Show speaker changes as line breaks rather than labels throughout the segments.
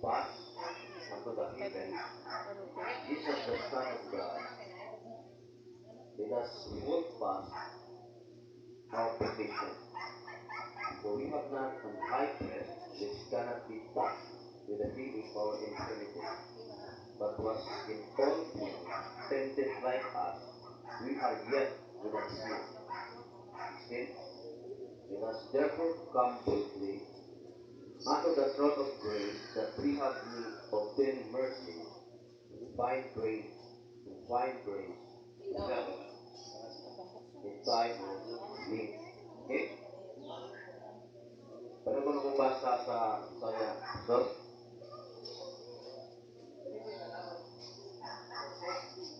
passed unto the heaven, Jesus, the Son of God, let us hold fast our petition. For we have not an high priest which cannot be touched with the feeling of our infirmity, but was in all things tempted like us. We are yet without sin. 16. Let us therefore come boldly unto the throne of grace, that we have need obtain mercy, find grace in time of need. Okay? Pero kung basa sa saya, so,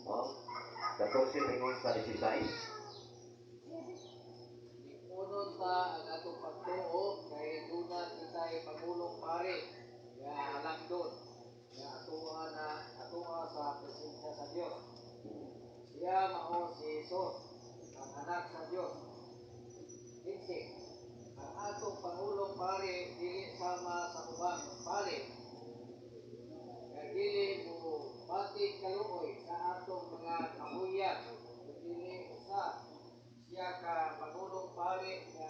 oh, 14 tingin sa 16.
Unod ta ang atong pagtuo kay duna kitay pagulong pare nga halagdon nga atoa sa presensya sa Dios. Siya mao si Jesus, ang anak sa Dios. 15. Ang atong pangulong pare dili sama sa ubang pare nga dili mo batig kaluoy sa atong mga kabuyan, dili usa siya ka pangulong pare nga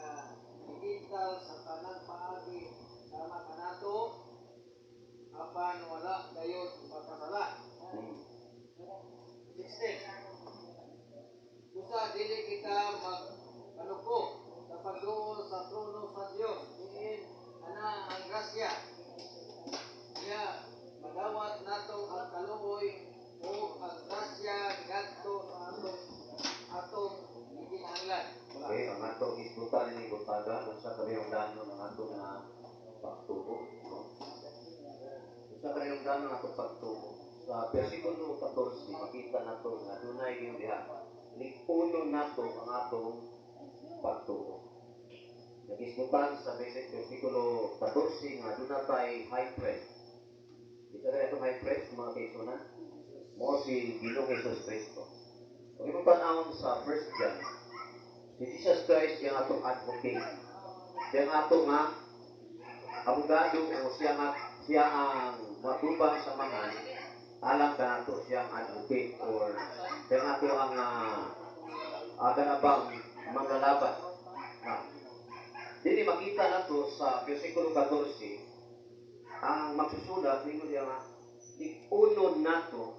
gigintal sa tanang paagi sama kanato apan wala dayon makasala. 16. Usa dili kita magpanuko sa pagduol sa trono sa Dios diin ana ang grasya niya madawat nato ang kaluoy o ang grasya ngadto sa atong gikinahanglan.
Okay, ang atong isbutan ni butaga sa kabiyong danon ang atong na pagtuo, no? Sa kabiyong danon ang atong pagtuo. Sa versikulo 14 makita nato nga dunay gyud diha. Lipuno nato ang atong pagtuo. Nagisbutan sa versikulo 14 nga dunay tay high priest. Ito na itong high priest mga kaigsunan. Mo si Ginoong Hesus Kristo. Kung imong tan-awon sa 1 John, si Jesus Christ yung atong advocate. Siya ang atong nga abogado o siya ang matubang sa mga alam ka nato siya ang advocate or siya ang ato ang ganabang manggalaban. Now, dili makita nato sa versikulo 14 ang magsusulat ninyo diya nga ikunon nato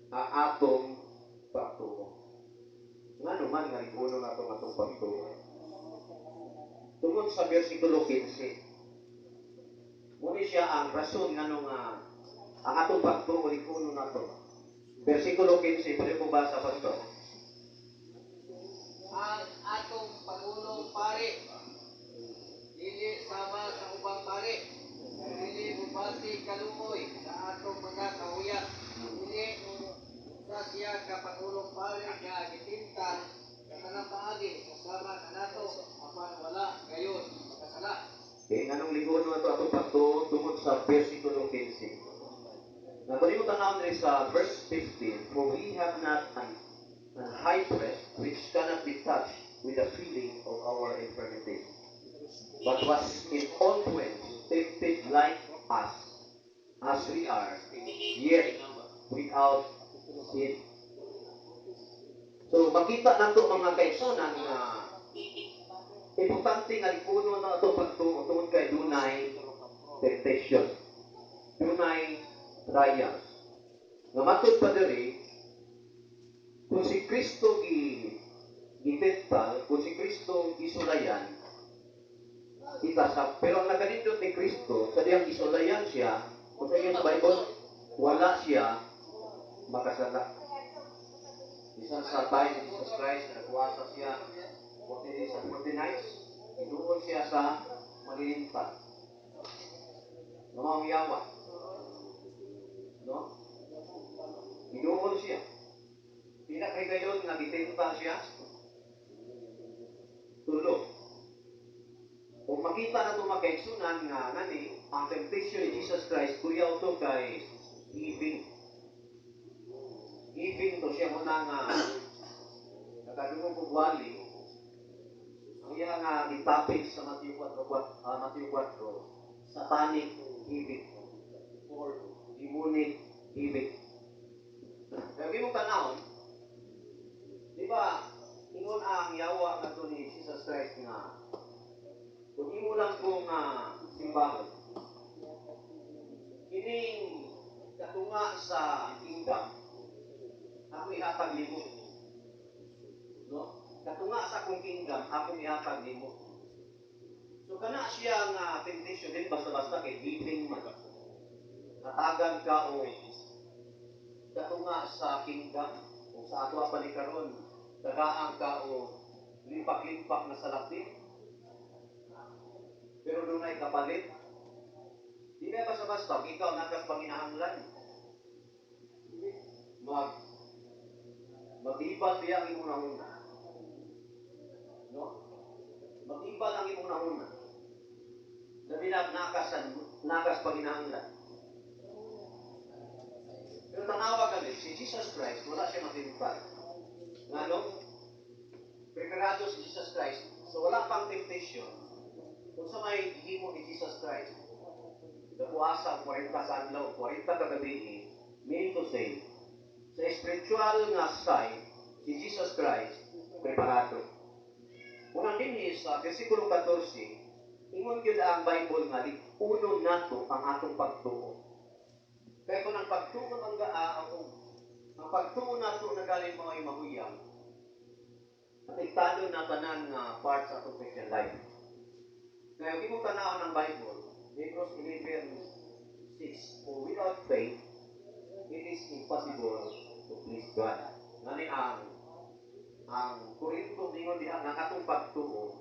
ang atong pagtuo. Ngano man nga ikunon nato ang atong pagtuo. Tungod sa versikulo 15. Muna siya ang rason ngano nga ang atong pagtuo ikunon nato. Versikulo 15, pwede po basa pa ito.
Ang atong pangulong pare dili sama sa ubang pare, dili bubati kaluoy sa atong mga kahuyan, dili sa siya ka pangulong pare nga gitintal sa tanang paagi kasama kanato apan wala gayon makasala.
Nganong ligunon nato atong pagtuo tungod sa versikulo 15. Now, kung yung tanawin rin sa verse 15, for we have not an high priest which cannot be touched with the feeling of our infirmities, but was in all points tempted like us, as we are, yet without sin. So, makita nato mga kaigsunan nga importante nga likunon na itong pagtuo tungod kay dunay temptation, dunay trials. Nga matod pa diri, kung si Kristo gitental, kung si Kristo gisulayan, itasap. Pero ang naganindot ni Kristo, sa diyang gisulayan siya, kung sa inyo sa Bible, wala siya makasala. Isang sa time ni Jesus Christ, nagkuwasa siya 40 days and 40 nights, inuol siya sa malilintan. Namang yawa. No? Inuol siya. Pinakagayon nga gitintal siya. Tulo. Kung makita na ito makaigsunan nga ngani, ang temptation ni Jesus Christ, kuya ito kay giving. Giving to siya muna nga nagadungong kugwali. Ang iya nga gitapik sa Matthew 4, satanic giving. or demonic healing. Kaya mo tanahon, di ba, ingon ang yawa nga to ni Jesus Christ nga, kung imo lang kong simbahon, kining katunga sa kingdom, ako ihatag nimo. No? Katunga sa akong kingdom, ako ihatag nimo. So kana siya nga temptation din basta-basta kay healing man. Hatagan ka o katunga sa kingdom o sa ato pa ni karon, tagaan ka o limpak-limpak na salapin. Pero doon ay kapalit. Di ba basta-basta, ikaw nakas panginahanglan. Mag-ibal biya ang imong nahuna. No? Mag-ibal ang imong nahuna. Labi na nakas panginahanglan. Pero tanawa galit, si Jesus Christ, wala siya matimpal. Nga no? Preparado si Jesus Christ. So wala pang temptation. Kung sa may himo ni Jesus Christ, napuasa 40 sa adlaw, 40 ka gabi, mean to say, sa spiritual nga side, si Jesus Christ, preparado. Unang din sa versikulo 14, ingon yun ang Bible nga, uno nato ang atong pagtuo. Kaya kung ang pagtuo ang pagtuo nato na galing mo ay mahuyang, apektado na tanan nga part sa atong Christian life. Kaya kung mo tanaw ng Bible, Hebrews 11:6, for without faith, it is impossible to please God. Ngani ang Korinto ningon diha nga atong pagtuo,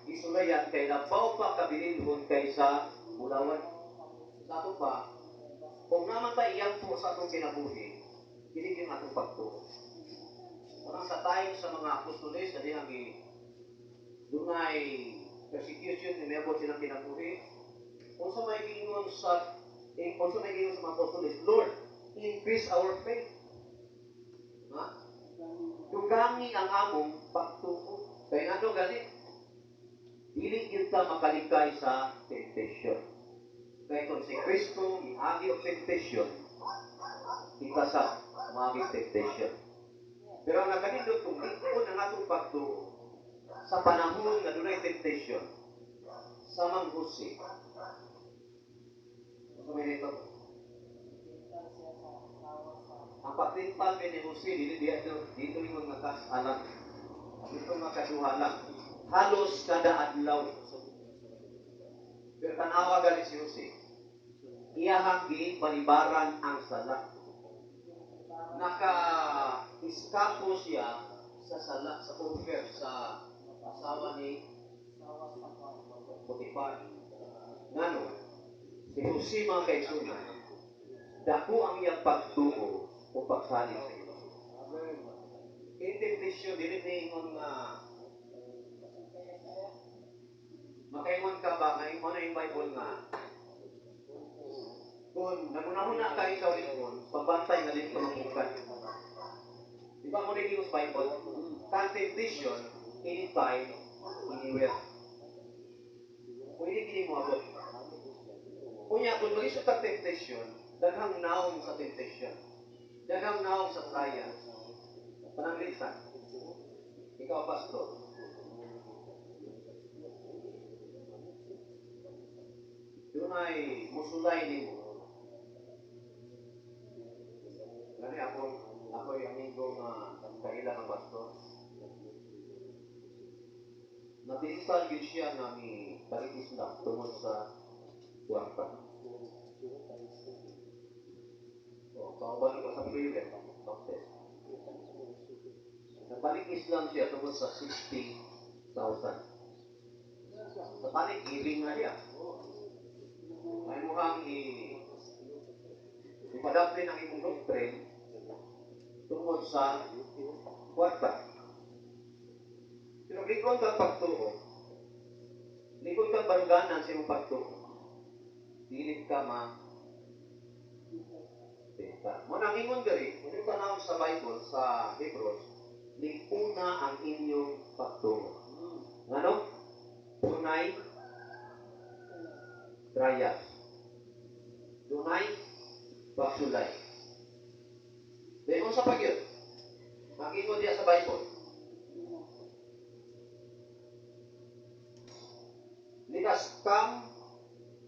isulayan kay labaw pa kabilinhon kaysa bulawan. Sa ato pa, kung naman tayo iyampo sa atong kinabuhi, kinig yung atong pagtuo. Parang sa time sa mga apostoles, na dihang dunay persecution, inabot silang kinabuhi. Kung sa may gingon sa mga apostoles, Lord, increase our faith. Ha? Dugangi ang among pagtuo. Kaya nga doon gani, dili yun ka makalikay sa temptation. Kaya kung si Kristo, iagi of temptation, kita sa magi temptation. Pero ang nakanindot kung likon ang atong pagtuo, sa panahon na dunay temptation, sa manghusi, sa may nito, ang pagtimpal ni Jose, dito yung mga kasalang, dito mga kaduhalang, halos kada adlaw. Pero tanawa galit si Jose, iyahang balibaran ang sala. Naka-iskapo siya sa sala, sa offer sa asawa ni Potiphar. Ngano, si Jose mga kaigsunan, dako ang iyang pagtuo o pagsalig sa iyo. In temptation, dili niingon nga makaingon ka ba nga mo na yung Bible nga kung nagunahuna ka ikaw likon, pagbantay nga dili ka mabukan. Di ba mo naging sa Bible? Kan temptation, anytime, anywhere. Pwede kini mo abot. Kunya, kung malisod ang temptation, daghang naong sa temptation. Daghang naong sa trial. Pananglisan. Ikaw, pastor. Doon ay musulay ni mo. Gani ako'y amigo nga kaila ng pastor. Napisan yun siya nga ni balik Islam tungod sa kwarta. Kauban ko sa prayer, baptist. Nagbalik Islam siya tungod sa 60,000. Sa panig, giving nga siya. Ay muhang ipadaplin ang imong doctrine tungod sa kwarta. Pero likon kang pagtuo, likon kang baruganan sa imong pagtuo, dilit ka benta. Muna ingon diri, kung yung tanawon sa Bible, sa Hebrews, likuna ang inyong pagtuo. Ngano? Dunay trials. Dunay pagsulay. Dahil kung sa pag-yun, mag-ingon diya sa Bible.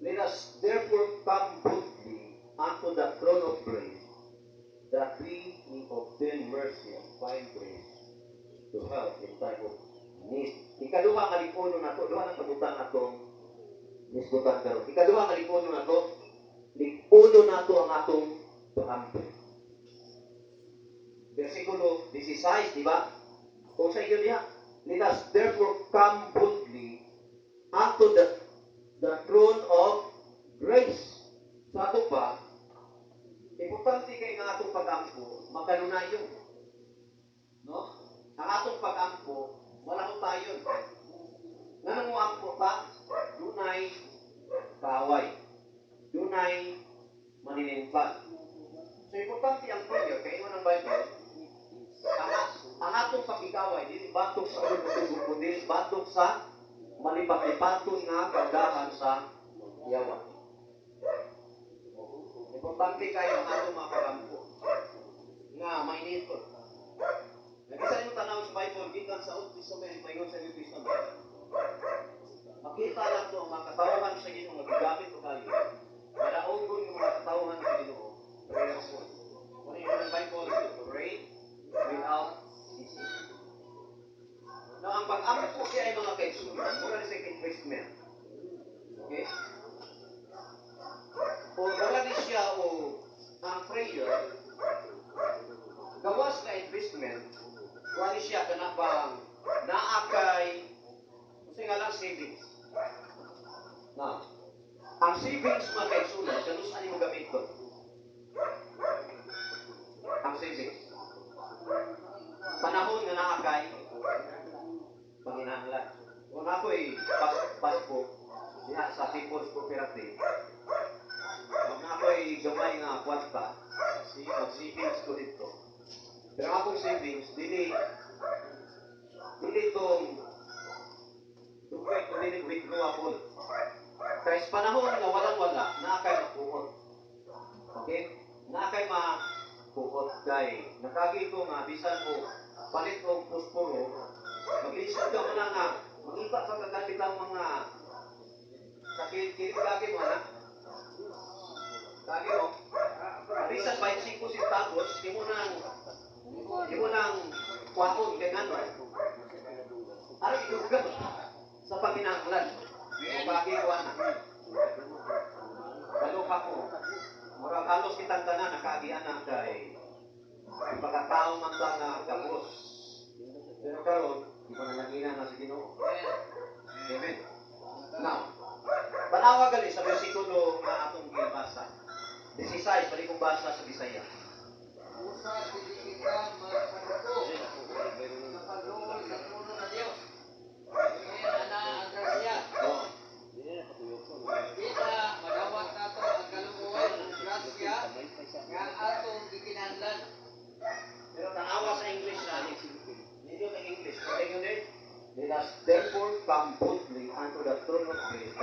Let us therefore come boldly unto the throne of grace, that we may obtain mercy and find grace to help in time of need. Ikaduha nga lipuno na to, duha ng kabutan na to, nisbutan karon. Ikaduha nga lipuno na to, lipuno na to ang atong pangampo. Versikulo 16, di ba? Kung sa inyo diha, let us therefore come boldly unto the throne of grace. Sa ato pa, importante kay nga atong pag-ampo, magkanunayon. No? Ang atong pag-ampo, wala ko tayo. Nga mo ampo pa, dunay kaway. Dunay maninimpan. So, importante ang prayer, kaya mo ng Bible, ang atong pag-ikaway, dili batok sa ulog-ulog, kundi batok sa malipat-lipatong nga kagandahan sa yawa. Importante kayo ang atong mga pagampo nga may nito. Nagisa niyo tanaw sa Bible, gikan sa Old Testament, mayon sa New Testament. Makita lang ito ang mga katawhan sa Ginoo, magigamit ko kayo. Madaungon yung mga katawhan sa Ginoo. Prayers mo. Kung yung ng Bible, to pray without ceasing. Now, ang pag-ampo siya ay mga kaigsunan, mula na sa investment. Okay? O wala din siya o ang prayer, gawas na investment, wala siya kanapang naakay, kasi nga lang savings. Now, ang savings mga kaigsunan, kano saan mo gamit ko? Ang savings. Panahon nga naakay, panginahanglan. Kung ako'y pasko, diha sa People's Cooperative, kung ako'y gamay nga kwarta, mag-savings ko dito. Pero akong savings, dili itong dili withdrawable. Kaya sa panahon nga walang-wala, naakay makuot. Okay? Naakay makuot kay nakagi ko nga bisan o palit o pusporo, mag-isip ka mo na nga, mag-iba sa kagamit ang mga sakit-kilit kagi mo na. Kagi mo, bisan 25 centavos, di mo nang kwaon kay ano. Ano idugang sa paginanglan. O kagi ko na. Lalo pa ko, murag halos kitang tanan nakagian na kay pagkatao man ba nga kapos. Pero karon, di pa nalagina na sa Ginoo. Amen. Now, panawa gali sa bersikulo nga atong gibasa. 16, balik kong basa sa Bisaya.
Usa dili kita magpanuto sa pagluhod sa trono sa Dios. Ngayon ana ang grasya. Kita madawat nato ang kaluoy ug grasya nga atong gikinahanglan.
Pero tanawa sa English na, hindi yung English. Kaya yun eh, let us therefore come boldly unto the throne of grace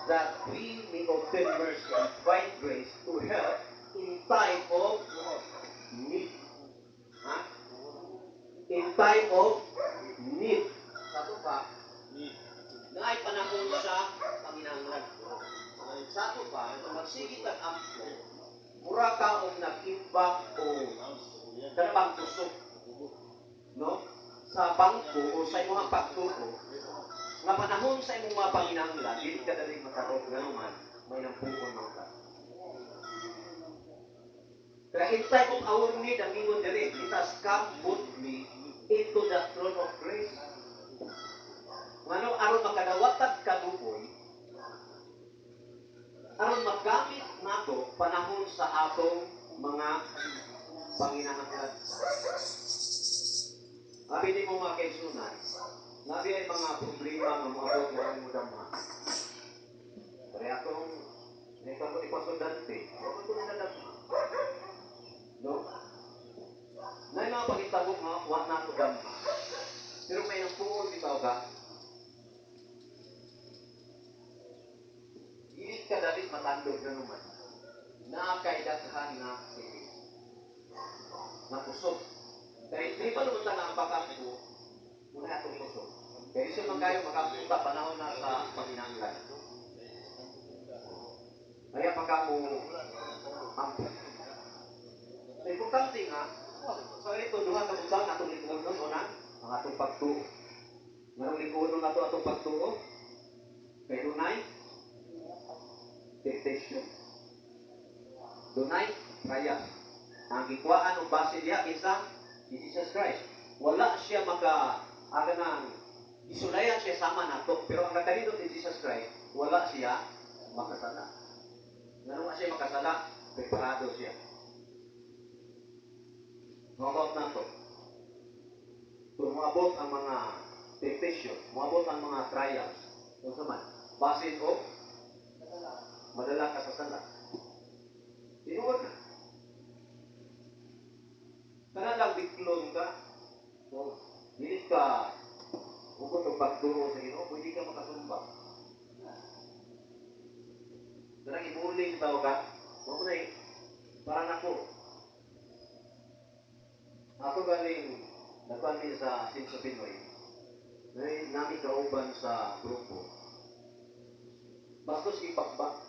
that we may obtain mercy and find grace to help in time of need. Ha? In time of need. Sa ito pa, na ay panahon sa Panginoon. Sa ito pa, magsigit ang ampo, mura ka o nag-imbak o dalawang tusok. No? Sa bangko o sa imong pagtuko, nga panahon sa imong mga panginahanglan, dili ka dali matarog nga naman, may nampuon mo ka. Kaya in time of our need, ang ingon diri, let us come boldly into the throne of grace. Ngano aron makadawatag kadukoy, aron magamit nato panahon sa atong mga panginahanglan. Abi ni mo mga kaigsunan, nabi ay mga problema nga moabot mo ang mudama. Kaya akong nekamo ni Pastor Dante, wala ko na nadama. No? Na mga pagitabo nga, wala na ito dama. Pero may nampuon bitaw ka, gilit ka dalit matandog na naman. na kay daghan na tinik na kusog. Kaya di pa naman nga ang pag-ampo, muna itong kusog. Kaya iso man kayo makapunta panahon na sa paginanglan. Kaya pagka mo ampo. So, importante nga, sa ito, duha ka butang atong likunon, una, ang atong pagtuo. Nga likunon na ito atong pagtuo, kay dunay, temptation. Dunay, trial. Ang gikuhaan o base niya, kinsa, si Jesus Christ. Wala siya aga ng isulayan siya sama nato, pero ang katalino ni Jesus Christ, wala siya makasala. Nga siya makasala, preparado siya. Mabot na to. Kung moabot ang mga temptation, moabot ang mga trials, kung saman, basin o madala ka sa sala. Tinuod na. Kana lang biklon ka, so, hindi ka hugot o pagturo sa Ginoo, pwede ka makasumbang. Karang imuling tao ka, huwag na parang ako galing nagpamil sa Sinso Pinoy, namin kauban sa grupo. Bastos ipakbak,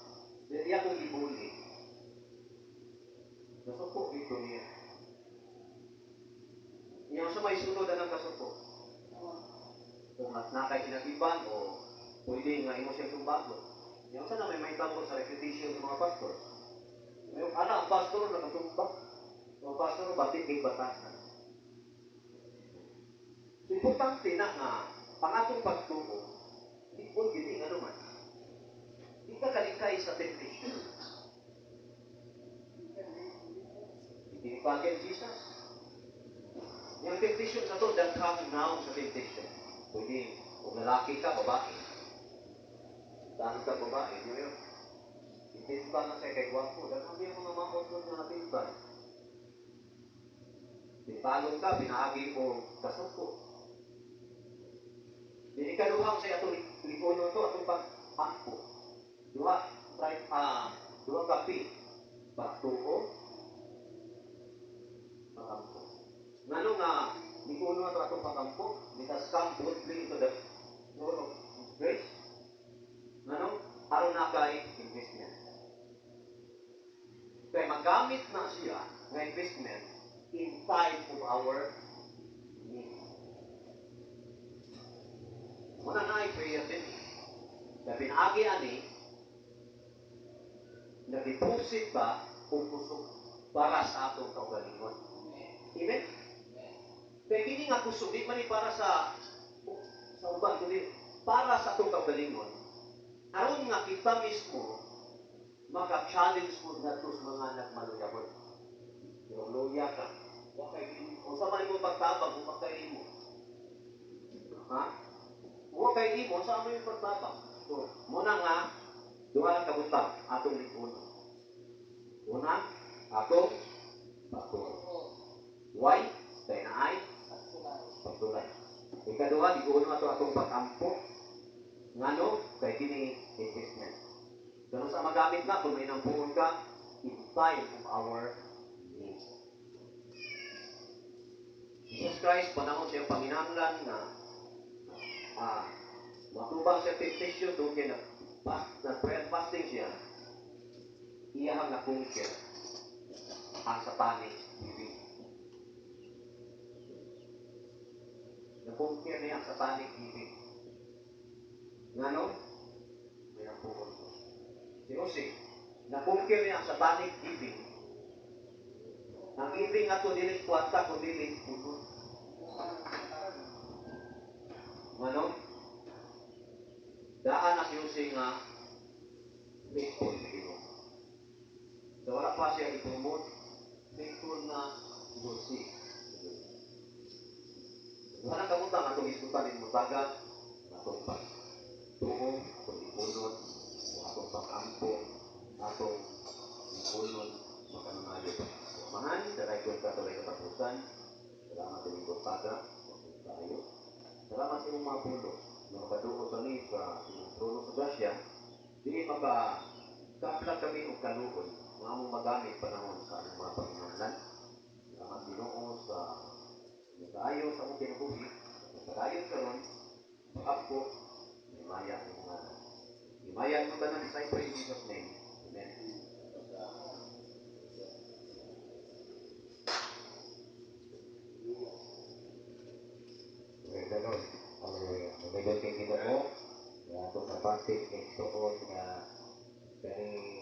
hindi akong ibuli. Kasuko ito niya. Yung sa may sunod ang kasuko. Kung nakay kinagiban o pwede nga imo siya sumbago. Yung sa na may tabo sa reputation ng mga pastor. Yung anak, ang pastor nakasumbak. Yung pastor batik kay batasan. So, importante na nga, ang atong pagtuo, di po gini nga naman. Di ka kalikay sa temptation. Hindi pa kay Jesus. Yung temptation sa to, daghang naong sa temptation. Pwede, kung lalaki ka, babae. Dahil ka babae, yun yun. Itinta na siya kay Gwapo. Daghang yung mga maotod na natintan. Tintalong ka, pinaagi mo kasuko. Di ikaduhang sa atong likunon to, atong pag-ampo. Duha kapi. Pagtuo, pag-ampo. Ngano nga, likunon to atong pag-ampo, because come boldly into the throne of grace. Ngano, aron na kay investment. Kaya magamit na siya ng investment in time of our need. Muna na ay prayer din. Kaya pinaagi ani, nag-deposit ba kung kusog para sa atong kaugalingon. Amen? Kaya kini nga kusog, di man para sa uban, kundi para sa atong kaugalingon. Aron nga kita mismo, maka-challenge mo na ito sa mga nagmaluyabot. Yung luya ka. Kung sa man mo pagtabang, kung pagkain mo. Ha? Huwag kay imo, sa mo yung pagtabang. So, muna nga, duha lang kabutang, atong likunon. Una, atong pagtuo. Why? Kaya na ay pagtulay. Ikaduha, likunon ato atong pag-ampo. Ngano? Kay kini investment. Ganun sa magamit na, kung may nampuon ka, in time of our need. Jesus Christ, panahon siyang panginanglan na matubang siya temptation doon kaya nag-prayer fasting siya, iyahang na-conquer ang satanic giving. Na-conquer niya ang satanic giving. Ngano? May napuon ko. Si Jose, na-conquer niya ang satanic giving. Ang giving ato dili kwanta kung dili puno. Ngano? Daan na si Jose nga faithful na Ginoo. So wala pa siya i-promote, faithful na si Jose. Wala kamutang atong iskutan din mo taga, atong pagtuo, atong ipunon, atong pag-ampo, atong ipunon, makanungayo pa. Mahan, daray ko katuloy katapusan. Salamat sa inyong taga, tayo. Salamat sa inyong mga pulo. Na makaduot kami sa inyong trono sa grasya, di makakaplag kami o kaluon. nga mong magamit panahon sa among mga panginahanglan. Salamat Ginoo sa kaayo sa among kinabuhi. Padayon karon pag-apo himaya ang mga himaya ang tanan sa in Jesus name. Amen. Praise the Lord. Hallelujah. May kay Ginoo. Nga itong napasig kay Ginoo nga very